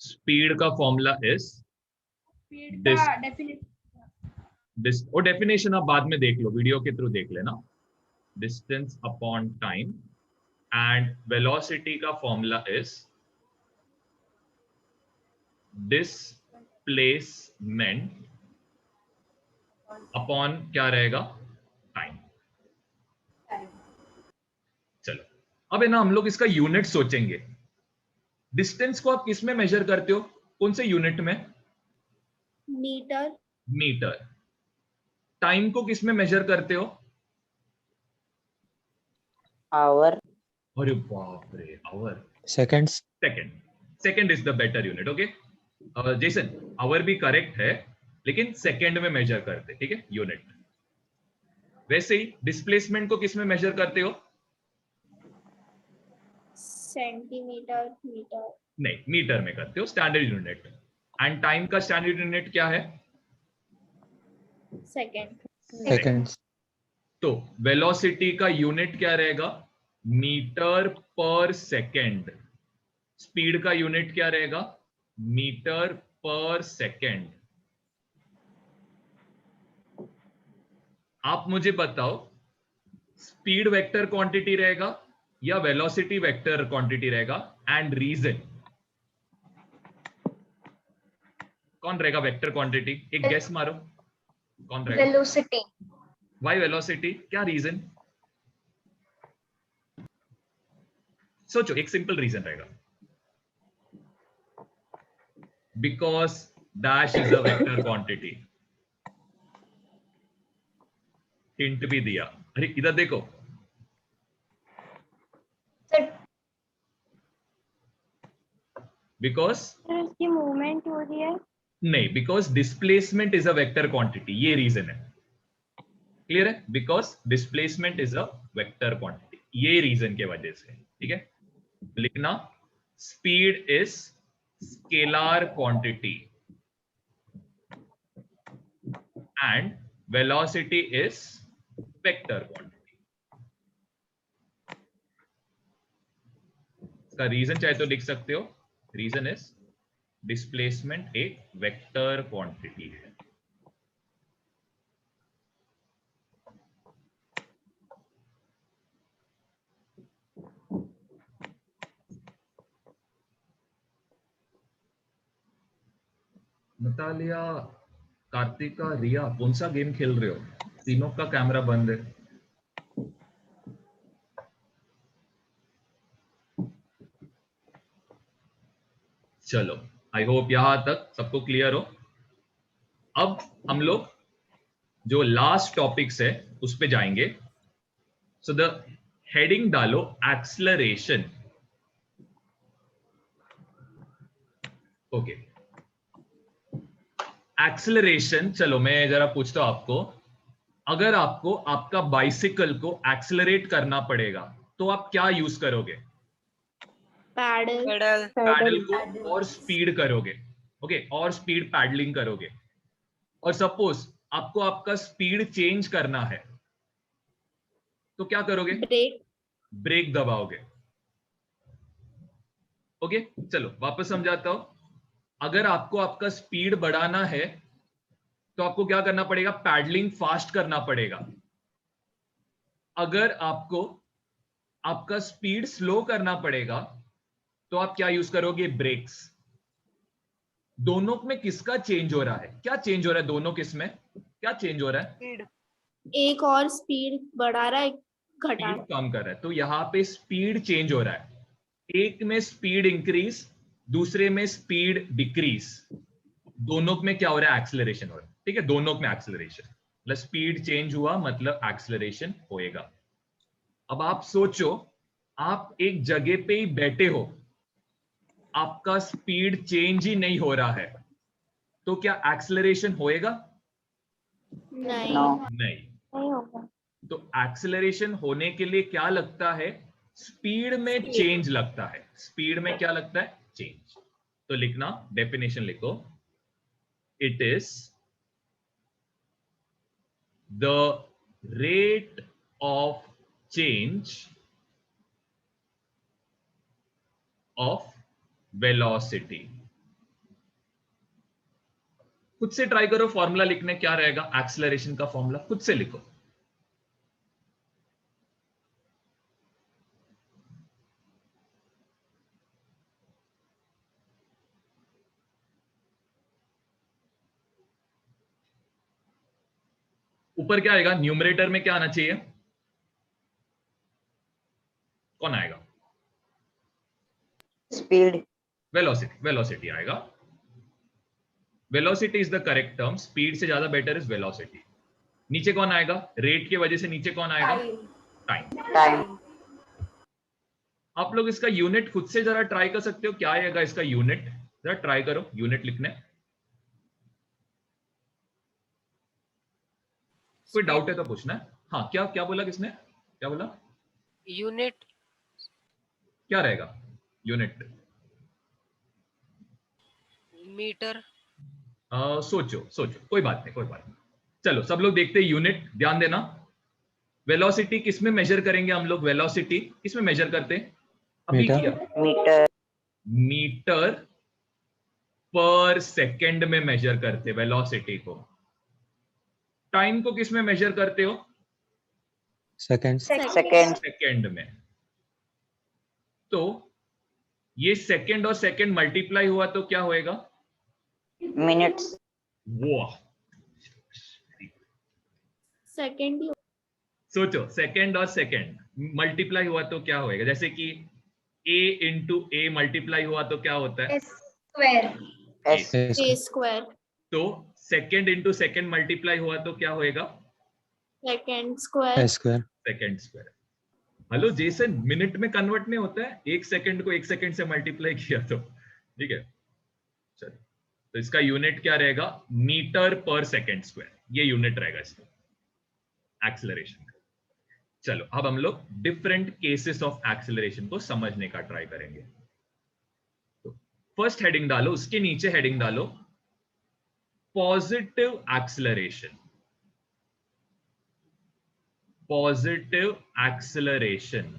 Speed का formula is speed का definition वो डेफिनेशन आप बाद में देख लो, वीडियो के थ्रू देख लेना। Distance upon time and velocity का फॉर्मूला इज डिस्प्लेसमेंट अपॉन क्या रहेगा, टाइम। चलो अब है ना, हम लोग इसका यूनिट सोचेंगे। डिस्टेंस को आप किस में मेजर करते हो, कौन से यूनिट में? मीटर। मीटर। टाइम को किस में मेजर करते हो? आवर। अरे बाप रे, hour. seconds. Second. Second is the better unit. Okay Jason, hour भी करेक्ट है, लेकिन सेकंड में मेजर करते, ठीक है, यूनिट। वैसे ही डिस्प्लेसमेंट को किस में मेजर करते हो? सेंटीमीटर। मीटर। नहीं, मीटर में करते हो, स्टैंडर्ड यूनिट। एंड टाइम का स्टैंडर्ड यूनिट क्या है? सेकंड। Seconds. तो वेलोसिटी का यूनिट क्या रहेगा? मीटर पर सेकेंड। स्पीड का यूनिट क्या रहेगा? मीटर पर सेकेंड। आप मुझे बताओ, स्पीड वेक्टर क्वांटिटी रहेगा या वेलोसिटी वेक्टर क्वांटिटी रहेगा? एंड रीजन, कौन रहेगा वेक्टर क्वांटिटी? एक गेस मारो, कौन रहेगा? वेलोसिटी। Why velocity? क्या रीजन? सोचो, एक सिंपल रीजन रहेगा, because dash is a vector quantity. Hint भी दिया। अरे इधर देखो, बिकॉज इसकी मूवमेंट हो रही है। नहीं, because displacement is a vector quantity, ये रीजन है। क्लियर है? Because displacement is a vector quantity, ये रीजन के वजह से। ठीक है, लिखना, speed is scalar quantity and velocity is vector quantity. इसका रीजन चाहे तो लिख सकते हो, रीजन इज डिस्प्लेसमेंट एक वेक्टर क्वांटिटी है। नतालिया, कार्तिका, रिया, कौन सा गेम खेल रहे हो? तीनों का कैमरा बंद है। चलो, आई होप यहां तक सबको क्लियर हो। अब हम लोग जो लास्ट टॉपिक्स है उस पे जाएंगे। सो द हेडिंग डालो एक्सलरेशन। Okay, acceleration. चलो मैं जरा पूछता हूं आपको, अगर आपको आपका बाइसिकल को एक्सलरेट करना पड़ेगा तो आप क्या यूज करोगे? पैडल। पैडल को और स्पीड करोगे। ओके, और स्पीड पैडलिंग करोगे। और सपोज आपको आपका स्पीड चेंज करना है तो क्या करोगे? ब्रेक। ब्रेक दबाओगे। ओके, चलो वापस समझाता हूं। अगर आपको आपका स्पीड बढ़ाना है तो आपको क्या करना पड़ेगा? पैडलिंग फास्ट करना पड़ेगा। अगर आपको आपका स्पीड स्लो करना पड़ेगा तो आप क्या यूज करोगे? ब्रेक्स। दोनों में किसका चेंज हो रहा है? क्या चेंज हो रहा है दोनों किसमें? क्या चेंज हो रहा है? एक और स्पीड बढ़ा रहा है, घटा स्पीड रहा कम कर रहा है, तो यहां पे स्पीड चेंज हो रहा है। एक में स्पीड इंक्रीज, दूसरे में स्पीड डिक्रीज। दोनों में क्या हो रहा है? एक्सेलरेशन हो रहा है। ठीक है, दोनों में एक्सेलरेशन, मतलब स्पीड चेंज हुआ मतलब एक्सेलरेशन होएगा। अब आप सोचो, आप एक जगह पे ही बैठे हो, आपका स्पीड चेंज ही नहीं हो रहा है, तो क्या एक्सेलरेशन होएगा? नहीं। नहीं। नहीं होगा। तो एक्सेलरेशन होने के लिए क्या लगता है? स्पीड में चेंज लगता है। स्पीड में क्या लगता है? चेंज। तो लिखना, डेफिनेशन लिखो, it is the rate of change of velocity. खुद से ट्राई करो फॉर्मूला लिखने, क्या रहेगा एक्सेलरेशन का फॉर्मूला, खुद से लिखो। ऊपर क्या आएगा, न्यूमरेटर में क्या आना चाहिए, कौन आएगा, स्पीड, वेलोसिटी, वेलोसिटी आएगा। Velocity is the correct term, speed से ज्यादा बेटर इज वेलोसिटी। नीचे कौन आएगा, रेट की वजह से नीचे कौन आएगा, टाइम। टाइम, आप लोग इसका यूनिट खुद से जरा ट्राई कर सकते हो, क्या आएगा इसका यूनिट, जरा ट्राई करो यूनिट लिखने। कोई डाउट है तो पूछना है। हाँ, क्या क्या बोला किसने, क्या बोला, यूनिट क्या रहेगा यूनिट, मीटर। सोचो सोचो, कोई बात नहीं कोई बात नहीं। चलो सब लोग देखते हैं यूनिट, ध्यान देना। वेलोसिटी किस में मेजर करेंगे हम लोग, वेलोसिटी किस में मेजर करते हैं, अभी मीटर। किया, मीटर, मीटर पर सेकंड में मेजर करते वेलोसिटी को। टाइम को किस में मेजर करते हो, सेकंड्स। सेकेंड, सेकंड में। तो ये सेकंड और सेकंड मल्टीप्लाई हुआ तो क्या होएगा, मिनट्स, वाह, सेकंड ही सोचो सेकंड और सेकंड मल्टीप्लाई हुआ तो क्या होएगा, जैसे कि a इंटू ए मल्टीप्लाई हुआ तो क्या होता है, एस, ए स्क्वायर, तो सेकंड इंटू सेकंड मल्टीप्लाई हुआ तो क्या होएगा, second square, square. Second square. Hello Jason, minute में कन्वर्ट नहीं होता है, एक सेकंड को एक सेकंड से मल्टीप्लाई किया तो, ठीक है। चलो, तो इसका यूनिट क्या रहेगा, मीटर पर सेकंड स्क्वायर, ये यूनिट रहेगा इसका एक्सेलरेशन का। चलो अब हम लोग डिफरेंट केसेस ऑफ एक्सेलरेशन को समझने का ट्राई करेंगे। तो फर्स्ट हेडिंग डालो, उसके नीचे हेडिंग डालो पॉजिटिव एक्सेलरेशन, पॉजिटिव एक्सेलरेशन।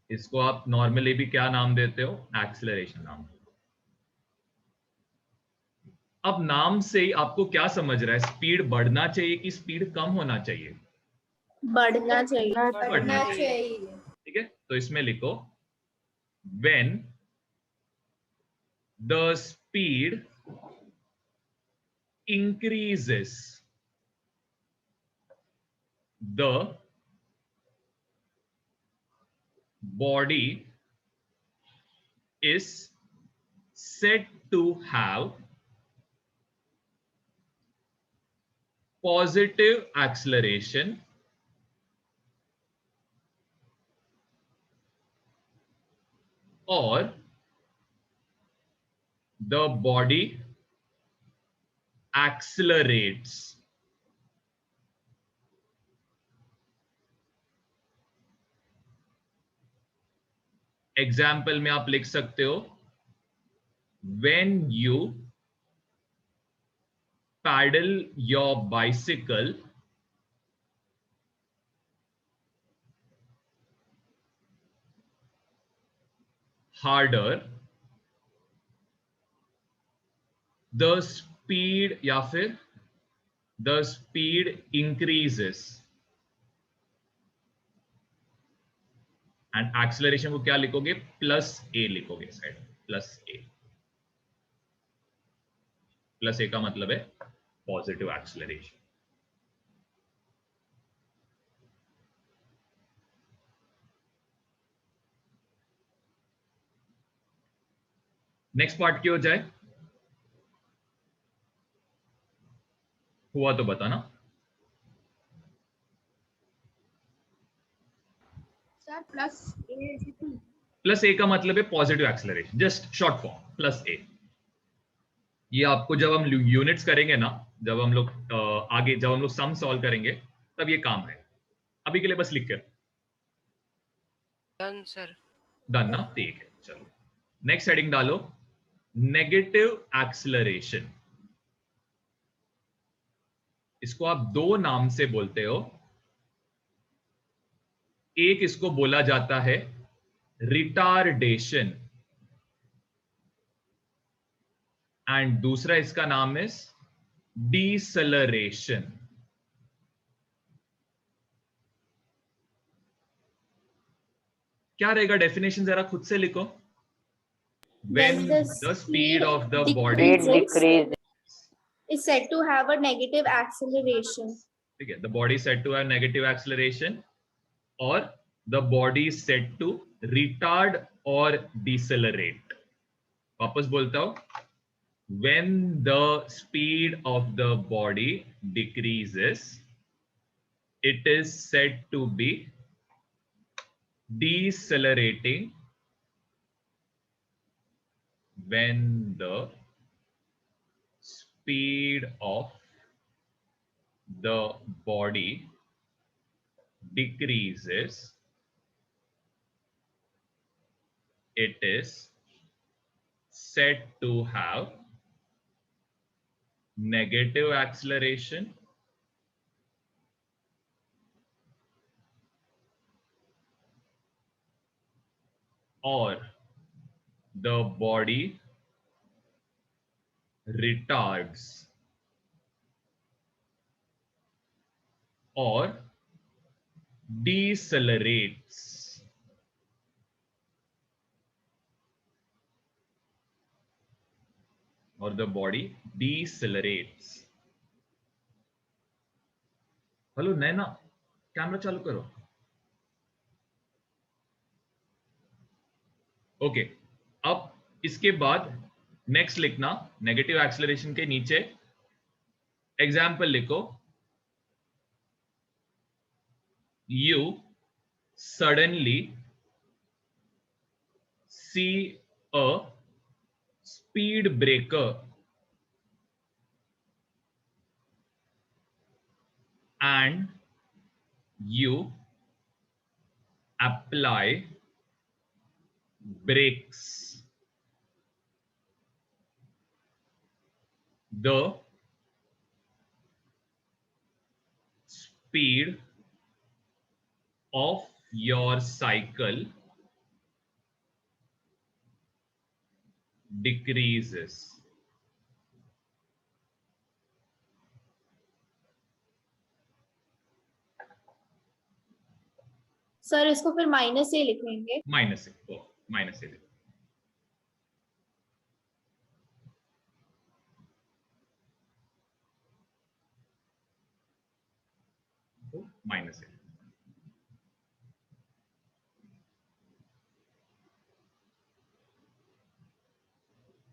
इसको आप नॉर्मली भी क्या नाम देते हो, एक्सेलरेशन नाम। अब नाम से ही आपको क्या समझ रहा है, स्पीड बढ़ना चाहिए कि स्पीड कम होना चाहिए, बढ़ना चाहिए, बढ़ना चाहिए, ठीक है। तो इसमें लिखो when the speed increases the body is said to have positive acceleration or the body accelerates। Example में आप लिख सकते हो when you paddle your bicycle harder the speed, या फिर the speed increases। And acceleration को क्या लिखोगे, प्लस ए लिखोगे साइड, प्लस ए। प्लस ए का मतलब है पॉजिटिव एक्सेलरेशन। नेक्स्ट पार्ट की हो जाए, हुआ तो बताना। सर प्लस ए का मतलब है positive acceleration, just short form plus A. ये आपको जब हम यूनिट्स करेंगे ना, जब हम लोग आगे जब हम लोग सम सॉल्व करेंगे तब ये काम है। अभी के लिए बस लिख कर डन सर। डन ना, ठीक है। चलो नेक्स्ट हेडिंग डालो नेगेटिव एक्सेलरेशन। इसको आप दो नाम से बोलते हो, एक इसको बोला जाता है रिटार्डेशन एंड दूसरा इसका नाम इज डीसेलरेशन. क्या रहेगा डेफिनेशन, जरा खुद से लिखो. When the speed of the body, Speed decrease. is said to have a negative acceleration. ठीक है, the body is said to have negative acceleration, or the body is said to retard or decelerate. वापस बोलता हूं, when the speed of the body decreases, it is said to be decelerating. When the speed of the body decreases, it is said to have negative acceleration or the body retards or decelerates. Or the body decelerates. Hello Naina, camera चालू करो. Okay, अब इसके बाद next लिखना, negative acceleration के नीचे example लिखो. You suddenly see a speed breaker and you apply brakes. The speed of your cycle decreases. Sir इसको फिर माइनस से लिखेंगे. माइनस से, माइनस से. माइनस से.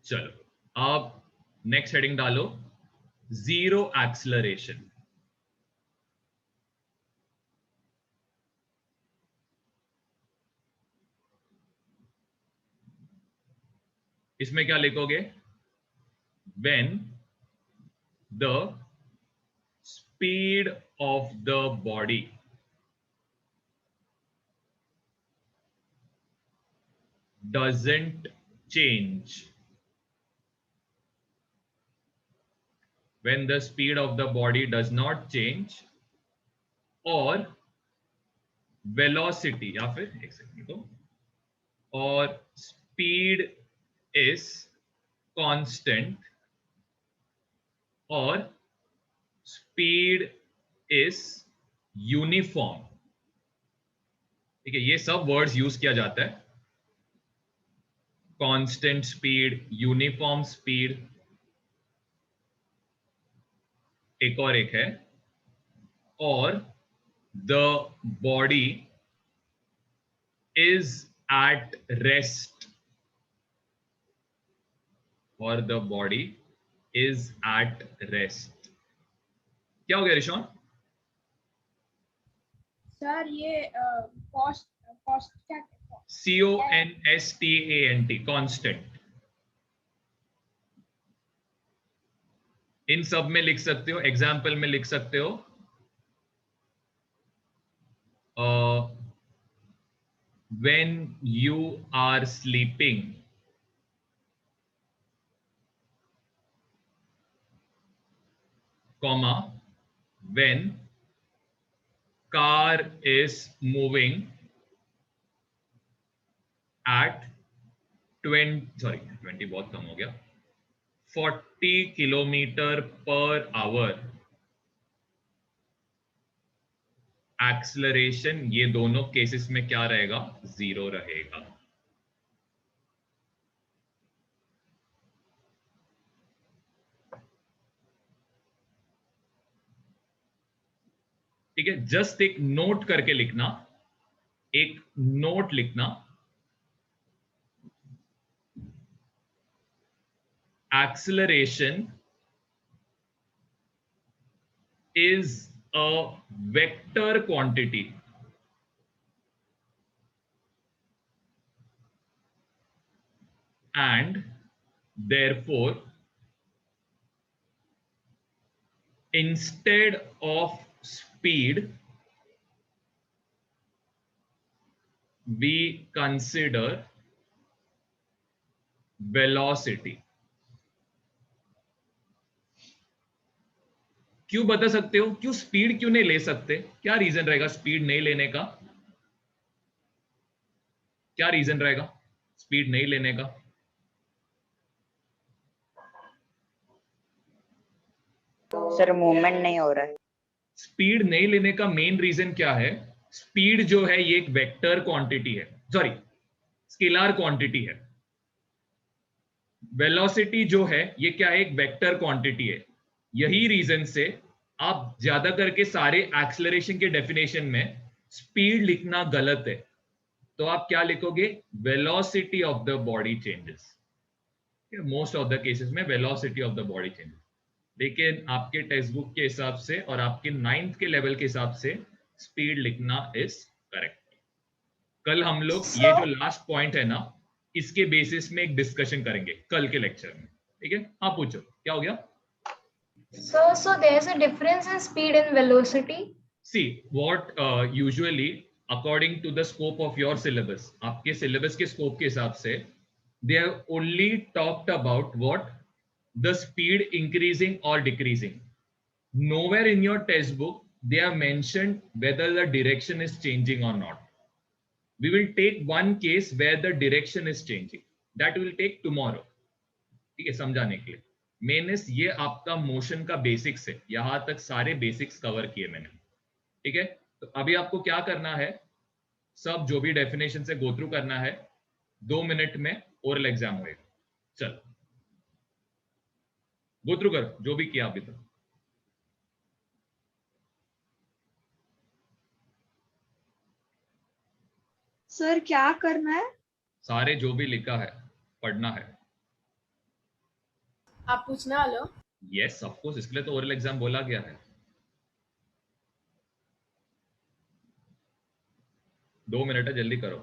चलो, अब नेक्स्ट हेडिंग डालो, जीरो एक्सेलरेशन. इसमें क्या लिखोगे? When the speed of the body doesn't change. When the speed of the body does not change, or velocity, या फिर एक सेकंड तो, और speed is constant, or speed is uniform. ठीक है, ये सब वर्ड्स यूज किया जाता है. कांस्टेंट स्पीड, यूनिफॉर्म स्पीड, एक और एक है, और the body is at rest, और the body is at rest. क्या हो गया ऋषौन? सर ये कॉस्ट क्या CONSTANT, कांस्टेंट. इन सब में लिख सकते हो, एग्जाम्पल में लिख सकते हो. When you are sleeping, comma, when car is moving at 20 बहुत कम हो गया, 40 किलोमीटर पर आवर एक्सलरेशन, ये दोनों केसेस में क्या रहेगा? 0 रहेगा। ठीक है, जस्ट एक नोट करके लिखना, एक नोट लिखना, acceleration is a vector quantity and therefore instead of speed we consider velocity। क्यों बता सकते हो? क्यों स्पीड क्यों नहीं ले सकते? क्या रीजन रहेगा स्पीड नहीं लेने का? क्या रीजन रहेगा स्पीड नहीं लेने का? सर मूवमेंट नहीं हो रहा है। स्पीड नहीं लेने का मेन रीजन क्या है? स्पीड जो है ये एक वेक्टर क्वांटिटी है, सॉरी स्केलर क्वांटिटी है। वेलोसिटी जो है ये क्या है? एक वेक्टर क्वांटिटी है। यही रीजन से आप ज्यादा करके सारे एक्सेलरेशन के डेफिनेशन में स्पीड लिखना गलत है। तो आप क्या लिखोगे? Velocity of the body changes. Most of the cases में velocity of the body changes, लेकिन आपके टेक्स्ट बुक के हिसाब से और आपके 9th के लेवल के हिसाब से स्पीड लिखना इज करेक्ट। कल हम लोग ये जो लास्ट पॉइंट है ना, इसके बेसिस में एक डिस्कशन करेंगे कल के लेक्चर में। ठीक है, हाँ पूछो क्या हो गया? So there's a difference in speed and velocity. See what usually according to the scope of your syllabus, आपके syllabus के scope के हिसाब से they have only talked about what the speed increasing or decreasing. Nowhere in your textbook they have mentioned whether the direction is changing or not. We will take one case where the direction is changing. That will take tomorrow. ठीक है, समझाने के लिए। मेनस ये आपका motion का basics है, यहां तक सारे बेसिक्स कवर किए मैंने। ठीक है, तो अभी आपको क्या करना है? सब जो भी डेफिनेशन से गो थ्रू करना है। 2 मिनट में ओरल एग्जाम होएगा। चल गो थ्रू कर जो भी किया अभी तक। सर क्या करना है? सारे जो भी लिखा है पढ़ना है। आप पूछना वाले हो? यस ऑफ कोर्स, इसके लिए तो ओरल एग्जाम बोला गया है। 2 मिनट है, जल्दी करो।